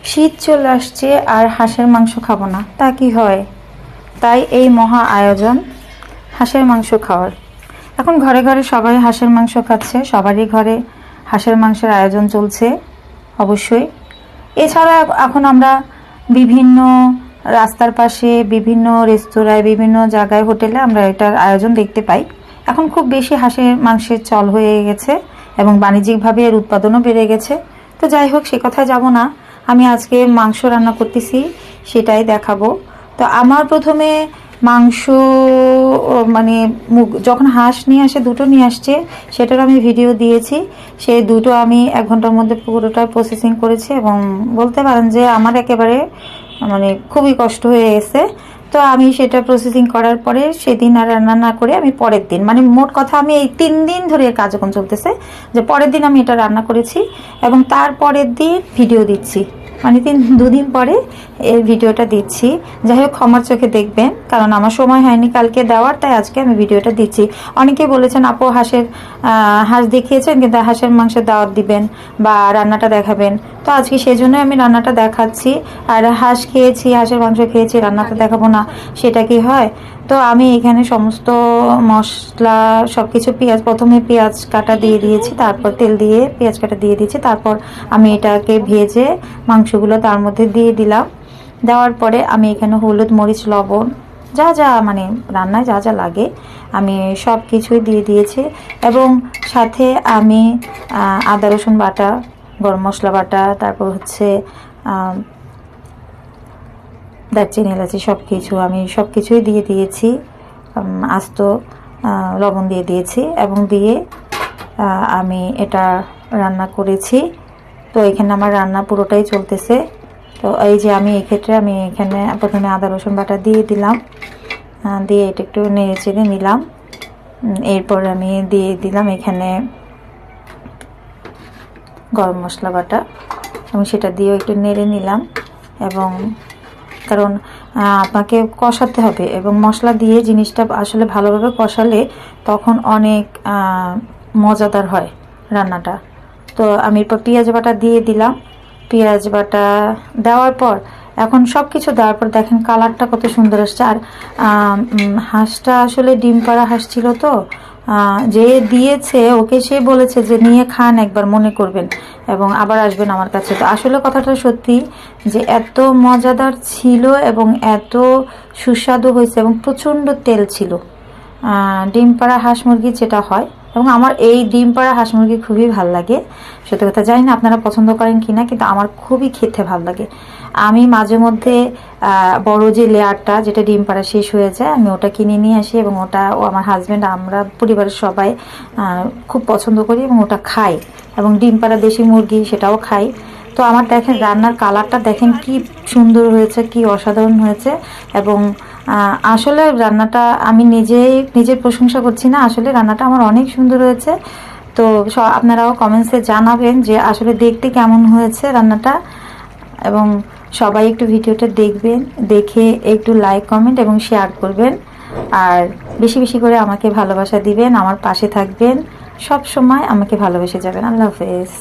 শীত চলে আসছে আর হাঁসের মাংস খাবো না, তা কি হয়? তাই এই মহা আয়োজন হাঁসের মাংস খাওয়ার। এখন ঘরে ঘরে সবাই হাঁসের মাংস খাচ্ছে, সবারই ঘরে হাঁসের মাংসের আয়োজন চলছে অবশ্যই। এছাড়া এখন আমরা বিভিন্ন রাস্তার পাশে, বিভিন্ন রেস্তোরাঁয়, বিভিন্ন জায়গায়, হোটেলে আমরা এটার আয়োজন দেখতে পাই। এখন খুব বেশি হাঁসের মাংসের চল হয়ে গেছে এবং বাণিজ্যিকভাবে এর উৎপাদনও বেড়ে গেছে। তো যাই হোক, সে কথায় যাব না। আমি আজকে মাংস রান্না করতেছি, সেটাই দেখাবো। তো আমার প্রথমে মাংস মানে যখন হাঁস নিয়ে আসে, দুটো নিয়ে আসছে, সেটার আমি ভিডিও দিয়েছি। সেই দুটো আমি 1 ঘন্টার মধ্যে পুরোটা প্রসেসিং করেছি এবং বলতে পারেন যে আমার একেবারে খুবই কষ্ট হয়ে গেছে। তো আমি সেটা প্রসেসিং করার পরে সেদিন আর রান্না না করে আমি পরের দিন, মোট কথা আমি এই 3 দিন ধরে এর কার্যক্রম চলতেছে, যে পরের দিন আমি এটা রান্না করেছি এবং তার পরের দিন ভিডিও দিচ্ছি, 2 দিন পরে এই ভিডিওটা দিচ্ছি। যাই হোক, ক্ষমার চোখে দেখবেন, কারণ আমার সময় হয়নি কালকে দেওয়ার, তাই আজকে আমি ভিডিওটা দিচ্ছি। অনেকে বলেছেন আপু হাঁস দেখিয়েছেন কিন্তু হাঁসের মাংসের দাওয়াত দিবেন বা রান্নাটা দেখাবেন, তো আজকে সেই জন্য আমি রান্নাটা দেখাচ্ছি। আর হাঁস খেয়েছি, হাঁসের মাংস খেয়েছি, রান্নাটা দেখাবো না, সেটা কি হয়? তো আমি এখানে সমস্ত মশলা সবকিছু, প্রথমে পেঁয়াজ কাটা দিয়ে দিয়েছি, তারপর তেল দিয়ে পেঁয়াজ কাটা দিয়ে দিয়েছি, তারপর আমি এটাকে ভেজে মাংসগুলো তার মধ্যে দিয়ে দিলাম। দেওয়ার পরে আমি এখানে হলুদ, মরিচ, লবণ, যা যা রান্নায় যা যা লাগে আমি সব কিছুই দিয়ে দিয়েছি এবং সাথে আমি আদা রসুন বাটা, গরম মশলা বাটা, তারপর দারচিনি, এলাচি আমি সব কিছুই দিয়ে দিয়েছি, আস্ত লবণ দিয়ে দিয়েছি এবং দিয়ে আমি এটা রান্না করেছি। তো এখানে আমার রান্না পুরোটাই চলতেছে। তো এই যে আমি এখানে প্রথমে আদা রসুন বাটা দিয়ে দিলাম, দিয়ে এটা একটু নেড়ে চেড়ে নিলাম। এরপর আমি দিয়ে দিলাম এখানে গরম মশলা বাটা এবং সেটা দিয়েও একটু নেড়ে নিলাম। এবং কারণ আপনাকে কষাতে হবে এবং মশলা দিয়ে জিনিসটা আসলে ভালোভাবে কষালে তখন অনেক মজাদার হয় রান্নাটা। তো আমি এরপর পেঁয়াজ বাটা দিয়ে দিলাম। পেঁয়াজ বাটা দেওয়ার পর এখন সব কিছু দেওয়ার পর দেখেন কালারটা কত সুন্দর আসছে। আর হাঁসটা আসলে ডিম পাড়া হাঁস ছিল, তো যে দিয়েছে ওকে সে বলেছে যে নিয়ে খান, একবার মনে করবেন এবং আবার আসবেন আমার কাছে। তো আসলে কথাটা সত্যি যে এত মজাদার ছিল এবং এত সুস্বাদু হয়েছে এবং প্রচণ্ড তেল ছিল। ডিম পাড়া হাঁস মুরগি যেটা হয়, এবং আমার এই ডিম পাড়া হাঁস মুরগি খুবই ভাল লাগে। সত্যি কথা, জানি না আপনারা পছন্দ করেন কিনা, কিন্তু আমার খুবই খেতে ভাল লাগে। আমি মাঝে মধ্যে বড় যে লেয়ারটা, যেটা ডিম পাড়া শেষ হয়ে যায়, আমি ওটা কিনে নিয়ে আসি এবং আমার হাজব্যান্ড, আমরা পরিবারের সবাই খুব পছন্দ করি এবং ওটা খাই। এবং ডিম পাড়া দেশি মুরগি সেটাও খাই। তো আমার দেখেন রান্নার কালারটা দেখেন কি সুন্দর হয়েছে, কি অসাধারণ হয়েছে। এবং আসলে রান্নাটা আমি নিজের প্রশংসা করছি না, আসলে রান্নাটা আমার অনেক সুন্দর হয়েছে। তো আপনারাও কমেন্টসে জানাবেন যে আসলে দেখতে কেমন হয়েছে রান্নাটা। এবং সবাই একটু ভিডিওটা দেখবেন, দেখে একটু লাইক, কমেন্ট এবং শেয়ার করবেন। আর বেশি বেশি করে আমাকে ভালোবাসা দিবেন, আমার পাশে থাকবেন, সব সময় আমাকে ভালোবেসে যাবেন। আল্লাহ হাফেজ।